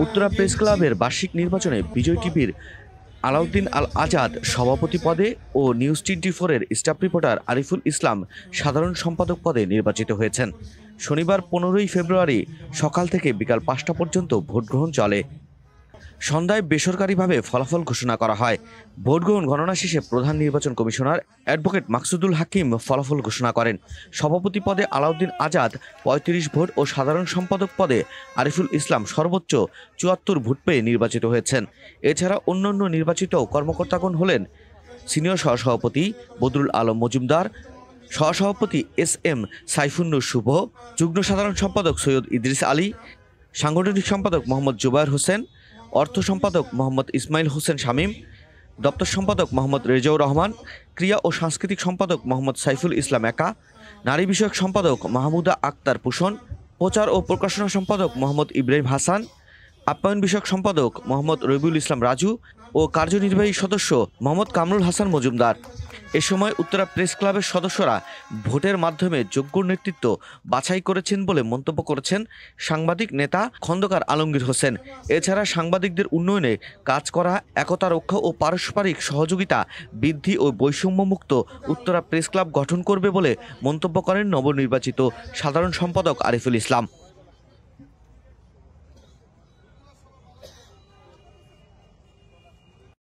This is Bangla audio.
উত্তরা প্রেস ক্লাবের বার্ষিক নির্বাচনে বিজয় টিভির আলাউদ্দিন আল আজাদ সভাপতি পদে ও news 24-এর staff reporter Ariful Islam সাধারণ সম্পাদক পদে নির্বাচিত হয়েছেন। শনিবার 15 ফেব্রুয়ারি সকাল থেকে বিকাল 5টা পর্যন্ত ভোট গ্রহণ চলে। সন্ধ্যায় বেসরকারিভাবে ফলাফল ঘোষণা করা হয়। ভোট গ্রহণ গণনা শেষে প্রধান নির্বাচন কমিশনার অ্যাডভোকেট মাকসুদুল হাকিম ফলাফল ঘোষণা করেন। সভাপতি পদে আলাউদ্দিন আজাদ 35 ভোট ও সাধারণ সম্পাদক পদে আরিফুল ইসলাম সর্বোচ্চ 74 ভোট পেয়ে নির্বাচিত হয়েছেন। এছাড়া অন্যান্য নির্বাচিত কর্মকর্তাগণ হলেন সিনিয়র সহসভাপতি বদরুল আলম মজুমদার, সহসভাপতি SM সাইফুন্নুর শুভ, যুগ্ম সাধারণ সম্পাদক সৈয়দ ইদ্রিস আলী, সাংগঠনিক সম্পাদক মোহাম্মদ জুবায়ের হোসেন, অর্থ সম্পাদক মোহাম্মদ ইসমাইল হোসেন শামীম, দপ্তর সম্পাদক মোহাম্মদ রেজাউর রহমান, ক্রিয়া ও সাংস্কৃতিক সম্পাদক মোহাম্মদ সাইফুল ইসলাম একা, নারী বিষয়ক সম্পাদক মাহমুদা আক্তার পুষণ, প্রচার ও প্রকাশনা সম্পাদক মোহাম্মদ ইব্রাহিম হাসান, আপ্যায়ন বিষয়ক সম্পাদক মোহাম্মদ রবিউল ইসলাম রাজু ও কার্যনির্বাহী সদস্য মোহাম্মদ কামরুল হাসান মজুমদার। এ সময় উত্তরা প্রেস ক্লাবের সদস্যরা ভোটের মাধ্যমে যোগ্য নেতৃত্ব বাছাই করেছেন বলে মন্তব্য করেছেন সাংবাদিক নেতা খন্দকার আলমগীর হোসেন। এছাড়া সাংবাদিকদের উন্নয়নে কাজ করা, একতা রক্ষা ও পারস্পরিক সহযোগিতা বৃদ্ধি ও বৈষম্যমুক্ত উত্তরা প্রেস ক্লাব গঠন করবে বলে মন্তব্য করেন নবনির্বাচিত সাধারণ সম্পাদক আরিফুল ইসলাম।